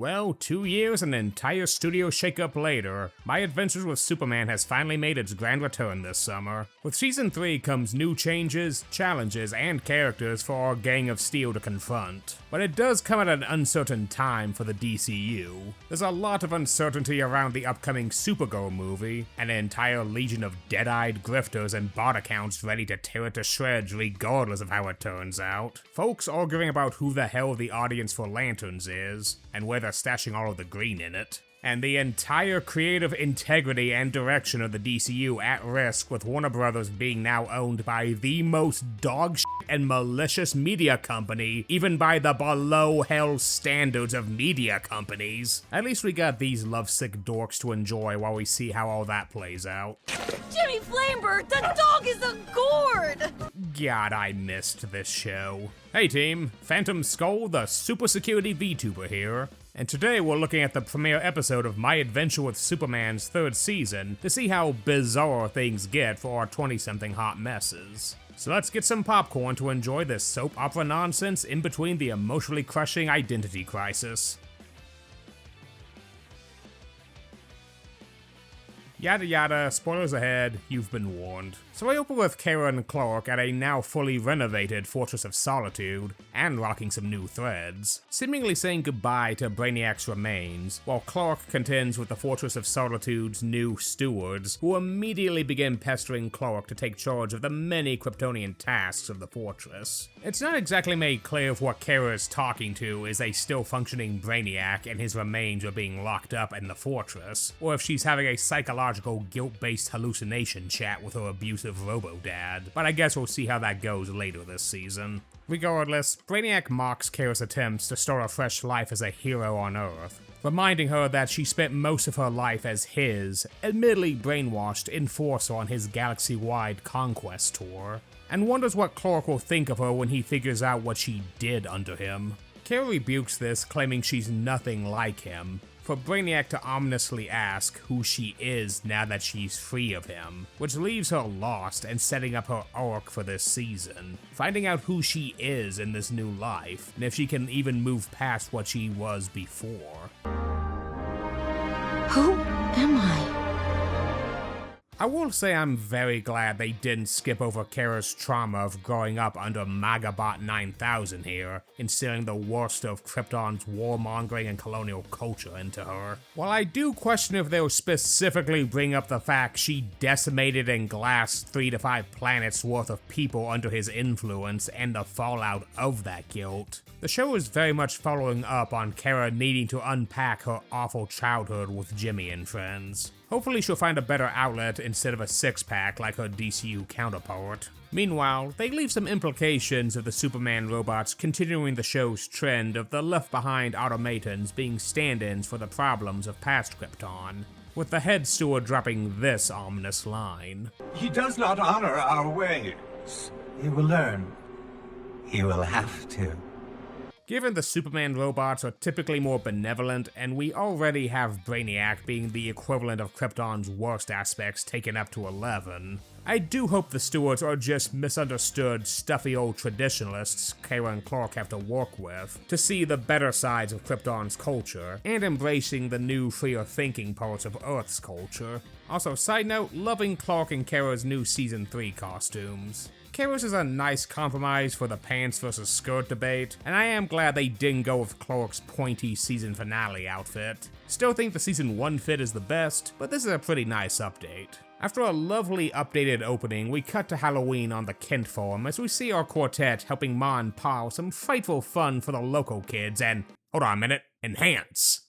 Well, 2 years and an entire studio shakeup later, My Adventures with Superman has finally made its grand return this summer. With Season 3 comes new changes, challenges, and characters for our Gang of Steel to confront. But it does come at an uncertain time for the DCU. There's a lot of uncertainty around the upcoming Supergirl movie, and an entire legion of dead-eyed grifters and bot accounts ready to tear it to shreds regardless of how it turns out. Folks arguing about who the hell the audience for Lanterns is, and where they're stashing all of the green in it. And the entire creative integrity and direction of the DCU at risk, with Warner Brothers being now owned by the most dogshit and malicious media company, even by the below hell standards of media companies. At least we got these lovesick dorks to enjoy while we see how all that plays out. Jimmy Flamebird, the dog is a gourd! God, I missed this show. Hey team, Phantom Skull, the super security VTuber here. And today we're looking at the premiere episode of My Adventure with Superman's 3rd season to see how bizarre things get for our 20-something hot messes. So let's get some popcorn to enjoy this soap opera nonsense in between the emotionally crushing identity crisis. Yada yada, spoilers ahead, you've been warned. So I open with Kara and Clark at a now fully renovated Fortress of Solitude, and rocking some new threads, seemingly saying goodbye to Brainiac's remains, while Clark contends with the Fortress of Solitude's new stewards, who immediately begin pestering Clark to take charge of the many Kryptonian tasks of the fortress. It's not exactly made clear if what Kara is talking to is a still functioning Brainiac and his remains are being locked up in the fortress, or if she's having a psychological guilt-based hallucination chat with her abusive robo-dad, but I guess we'll see how that goes later this season. Regardless, Brainiac mocks Kara's attempts to start a fresh life as a hero on Earth, reminding her that she spent most of her life as his, admittedly brainwashed, enforcer on his galaxy-wide conquest tour, and wonders what Clark will think of her when he figures out what she did under him. Kara rebukes this, claiming she's nothing like him, for Brainiac to ominously ask who she is now that she's free of him, which leaves her lost and setting up her arc for this season, finding out who she is in this new life, and if she can even move past what she was before. Who am I? I will say I'm very glad they didn't skip over Kara's trauma of growing up under Magabot 9000 here, instilling the worst of Krypton's warmongering and colonial culture into her. While I do question if they'll specifically bring up the fact she decimated and glassed 3 to 5 planets worth of people under his influence and the fallout of that guilt, the show is very much following up on Kara needing to unpack her awful childhood with Jimmy and friends. Hopefully she'll find a better outlet instead of a six-pack like her DCU counterpart. Meanwhile, they leave some implications of the Superman robots continuing the show's trend of the left-behind automatons being stand-ins for the problems of past Krypton, with the head steward dropping this ominous line. He does not honor our ways. He will learn. He will have to. Given the Superman robots are typically more benevolent, and we already have Brainiac being the equivalent of Krypton's worst aspects taken up to 11, I do hope the stewards are just misunderstood, stuffy old traditionalists Kara and Clark have to work with, to see the better sides of Krypton's culture, and embracing the new, freer thinking parts of Earth's culture. Also, side note, loving Clark and Kara's new Season 3 costumes. Kara's is a nice compromise for the pants versus skirt debate, and I am glad they didn't go with Clark's pointy season finale outfit. Still think the Season 1 fit is the best, but this is a pretty nice update. After a lovely updated opening, we cut to Halloween on the Kent farm as we see our quartet helping Ma and Pa with some frightful fun for the local kids and, hold on a minute, enhance.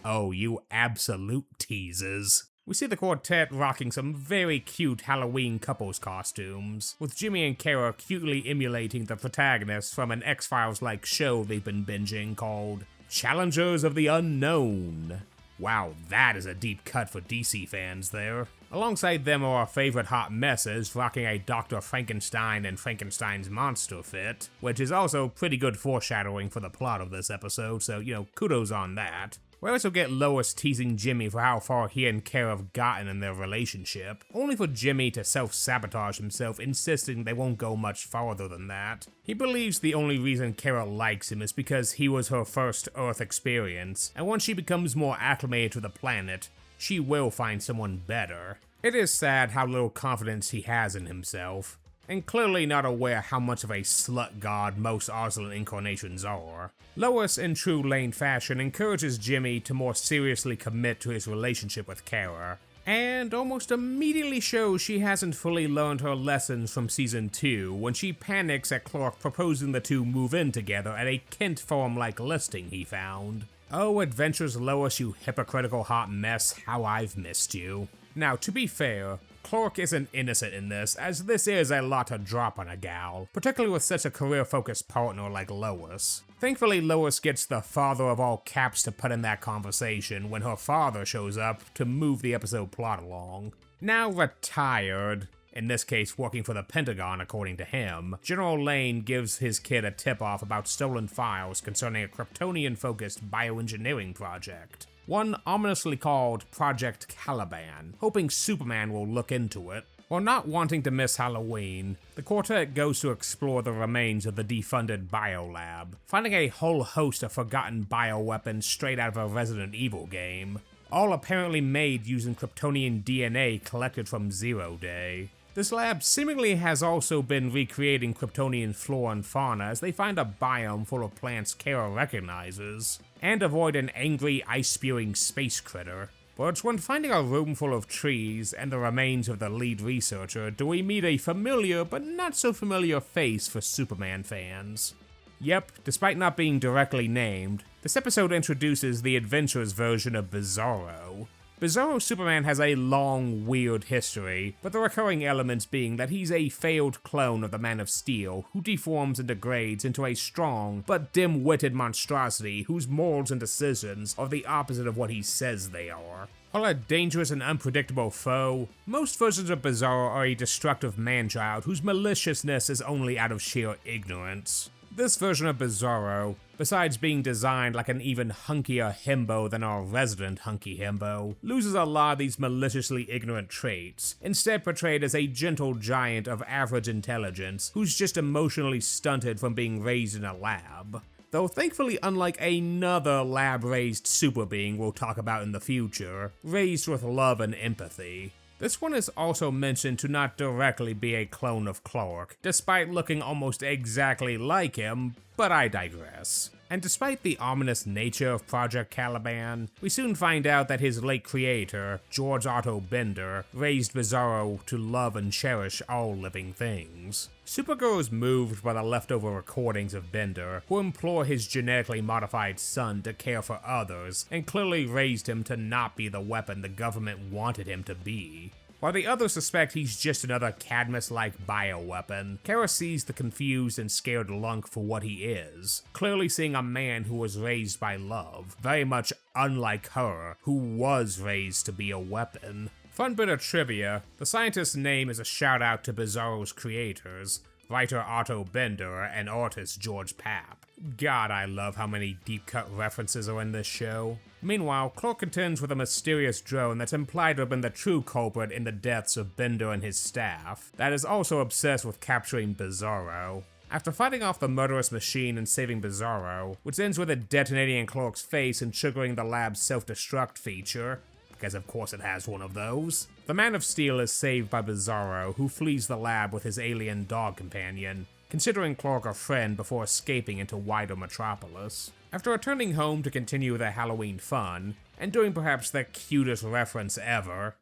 Oh, you absolute teasers. We see the quartet rocking some very cute Halloween couples costumes, with Jimmy and Kara cutely emulating the protagonists from an X-Files-like show they've been binging called Challengers of the Unknown. Wow, that is a deep cut for DC fans there. Alongside them are our favorite hot messes rocking a Dr. Frankenstein and Frankenstein's monster fit, which is also pretty good foreshadowing for the plot of this episode, so, kudos on that. We also get Lois teasing Jimmy for how far he and Kara have gotten in their relationship, only for Jimmy to self-sabotage himself, insisting they won't go much farther than that. He believes the only reason Kara likes him is because he was her first Earth experience, and once she becomes more acclimated to the planet, she will find someone better. It is sad how little confidence he has in himself, and clearly not aware how much of a slut god most Arslan incarnations are. Lois, in true Lane fashion, encourages Jimmy to more seriously commit to his relationship with Kara, and almost immediately shows she hasn't fully learned her lessons from Season 2 when she panics at Clark proposing the two move in together at a Kent Forum-like listing he found. Oh, Adventures Lois, you hypocritical hot mess, how I've missed you. Now, to be fair, Clark isn't innocent in this, as this is a lot to drop on a gal, particularly with such a career-focused partner like Lois. Thankfully, Lois gets the father of all caps to put in that conversation when her father shows up to move the episode plot along. Now retired, in this case working for the Pentagon according to him, General Lane gives his kid a tip-off about stolen files concerning a Kryptonian-focused bioengineering project. One ominously called Project Caliban, hoping Superman will look into it. While not wanting to miss Halloween, the quartet goes to explore the remains of the defunded biolab, finding a whole host of forgotten bioweapons straight out of a Resident Evil game, all apparently made using Kryptonian DNA collected from Zero Day. This lab seemingly has also been recreating Kryptonian flora and fauna as they find a biome full of plants Kara recognizes, and avoid an angry ice-spewing space critter. But it's when finding a room full of trees and the remains of the lead researcher do we meet a familiar but not so familiar face for Superman fans. Yep, despite not being directly named, this episode introduces the Adventures version of Bizarro. Bizarro Superman has a long, weird history, but the recurring elements being that he's a failed clone of the Man of Steel who deforms and degrades into a strong but dim-witted monstrosity whose morals and decisions are the opposite of what he says they are. While a dangerous and unpredictable foe, most versions of Bizarro are a destructive man-child whose maliciousness is only out of sheer ignorance. This version of Bizarro, besides being designed like an even hunkier himbo than our resident hunky himbo, loses a lot of these maliciously ignorant traits, instead portrayed as a gentle giant of average intelligence who's just emotionally stunted from being raised in a lab. Though thankfully unlike another lab-raised super being we'll talk about in the future, raised with love and empathy. This one is also mentioned to not directly be a clone of Clark, despite looking almost exactly like him, but I digress. And despite the ominous nature of Project Caliban, we soon find out that his late creator, George Otto Bender, raised Bizarro to love and cherish all living things. Supergirl is moved by the leftover recordings of Bender, who implore his genetically modified son to care for others, and clearly raised him to not be the weapon the government wanted him to be. While the others suspect he's just another Cadmus-like bioweapon, Kara sees the confused and scared Lunk for what he is, clearly seeing a man who was raised by love, very much unlike her, who was raised to be a weapon. Fun bit of trivia, the scientist's name is a shout out to Bizarro's creators, writer Otto Bender and artist George Papp. God, I love how many deep-cut references are in this show. Meanwhile, Clark contends with a mysterious drone that's implied to have been the true culprit in the deaths of Bender and his staff, that is also obsessed with capturing Bizarro. After fighting off the murderous machine and saving Bizarro, which ends with it detonating in Clark's face and triggering the lab's self-destruct feature, because of course it has one of those, the Man of Steel is saved by Bizarro, who flees the lab with his alien dog companion, considering Clark a friend before escaping into wider Metropolis. After returning home to continue their Halloween fun, and doing perhaps the cutest reference ever.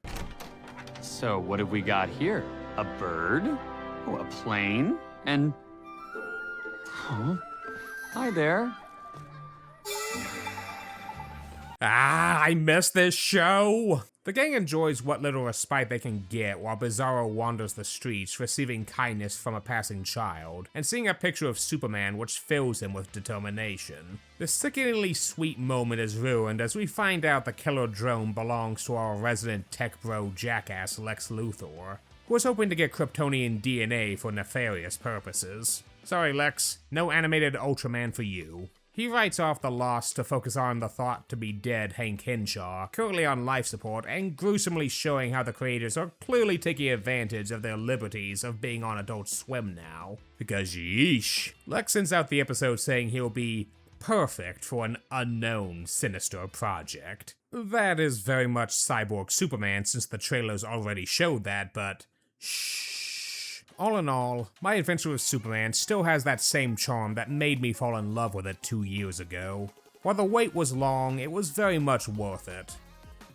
So what have we got here? A bird? Oh, a plane? And... oh, hi there. Ah, I missed this show! The gang enjoys what little respite they can get while Bizarro wanders the streets, receiving kindness from a passing child, and seeing a picture of Superman which fills him with determination. This sickeningly sweet moment is ruined as we find out the killer drone belongs to our resident tech bro jackass Lex Luthor, who was hoping to get Kryptonian DNA for nefarious purposes. Sorry Lex, no animated Ultraman for you. He writes off the loss to focus on the thought-to-be-dead Hank Henshaw, currently on life support, and gruesomely showing how the creators are clearly taking advantage of their liberties of being on Adult Swim now. Because yeesh. Lex sends out the episode saying he'll be perfect for an unknown sinister project. That is very much Cyborg Superman since the trailers already showed that, but shh. All in all, My Adventure with Superman still has that same charm that made me fall in love with it 2 years ago. While the wait was long, it was very much worth it.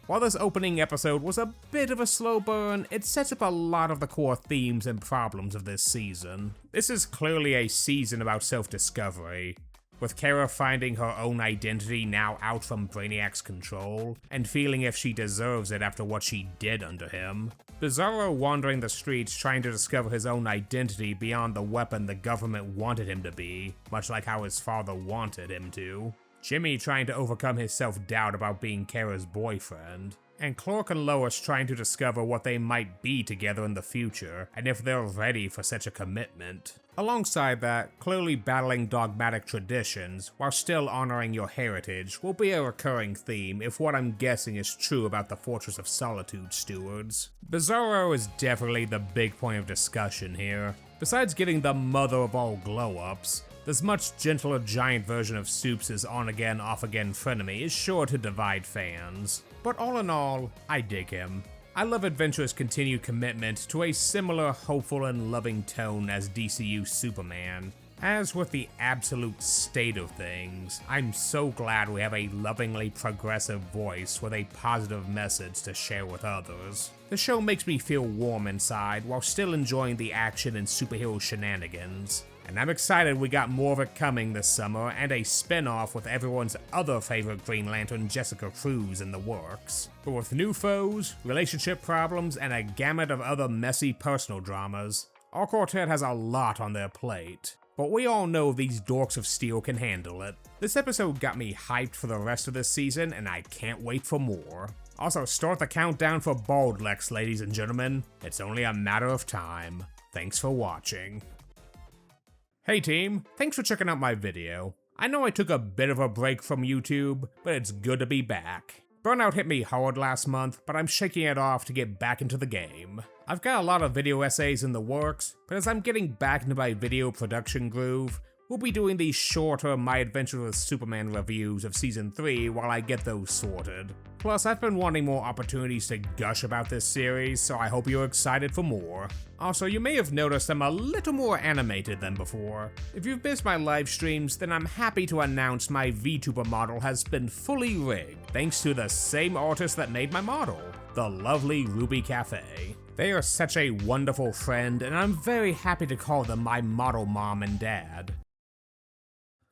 While this opening episode was a bit of a slow burn, it sets up a lot of the core themes and problems of this season. This is clearly a season about self-discovery, with Kara finding her own identity now out from Brainiac's control, and feeling if she deserves it after what she did under him. Bizarro wandering the streets trying to discover his own identity beyond the weapon the government wanted him to be, much like how his father wanted him to. Jimmy trying to overcome his self-doubt about being Kara's boyfriend. And Clark and Lois trying to discover what they might be together in the future, and if they're ready for such a commitment. Alongside that, clearly battling dogmatic traditions, while still honoring your heritage, will be a recurring theme if what I'm guessing is true about the Fortress of Solitude stewards. Bizarro is definitely the big point of discussion here. Besides getting the mother of all glow-ups, this much gentler giant version of Supes' on-again, off-again frenemy is sure to divide fans. But all in all, I dig him. I love Adventure's continued commitment to a similar hopeful and loving tone as DCU Superman. As with the absolute state of things, I'm so glad we have a lovingly progressive voice with a positive message to share with others. The show makes me feel warm inside while still enjoying the action and superhero shenanigans. And I'm excited we got more of it coming this summer and a spin-off with everyone's other favorite Green Lantern, Jessica Cruz, in the works. But with new foes, relationship problems, and a gamut of other messy personal dramas, our quartet has a lot on their plate. But we all know these dorks of steel can handle it. This episode got me hyped for the rest of this season, and I can't wait for more. Also, start the countdown for Bald Lex, ladies and gentlemen. It's only a matter of time. Thanks for watching. Hey team, thanks for checking out my video. I know I took a bit of a break from YouTube, but it's good to be back. Burnout hit me hard last month, but I'm shaking it off to get back into the game. I've got a lot of video essays in the works, but as I'm getting back into my video production groove, we'll be doing these shorter My Adventure with Superman reviews of Season 3 while I get those sorted. Plus, I've been wanting more opportunities to gush about this series, so I hope you're excited for more. Also, you may have noticed I'm a little more animated than before. If you've missed my live streams, then I'm happy to announce my VTuber model has been fully rigged, thanks to the same artist that made my model, the lovely Ruby Cafe. They are such a wonderful friend, and I'm very happy to call them my model mom and dad.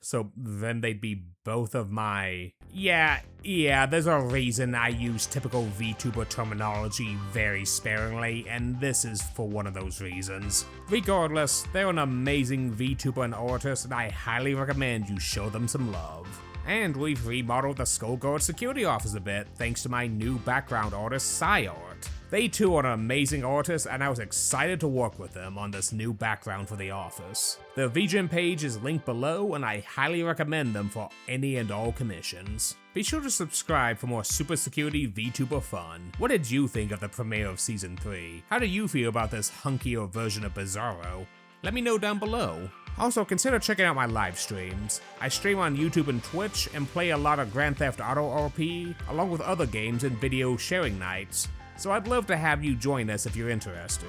So then they'd be both of my... Yeah, there's a reason I use typical VTuber terminology very sparingly, and this is for one of those reasons. Regardless, they're an amazing VTuber and artist, and I highly recommend you show them some love. And we've remodeled the Skull Guard security office a bit, thanks to my new background artist, SciArt. They too are an amazing artist, and I was excited to work with them on this new background for the office. Their VGen page is linked below, and I highly recommend them for any and all commissions. Be sure to subscribe for more super security VTuber fun. What did you think of the premiere of Season 3? How do you feel about this hunkier version of Bizarro? Let me know down below. Also, consider checking out my live streams. I stream on YouTube and Twitch, and play a lot of Grand Theft Auto RP, along with other games and video sharing nights. So I'd love to have you join us if you're interested.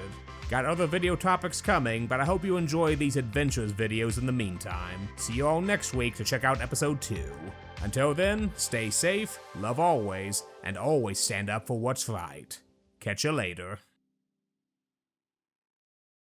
Got other video topics coming, but I hope you enjoy these adventures videos in the meantime. See you all next week to check out episode 2. Until then, stay safe, love always, and always stand up for what's right. Catch you later.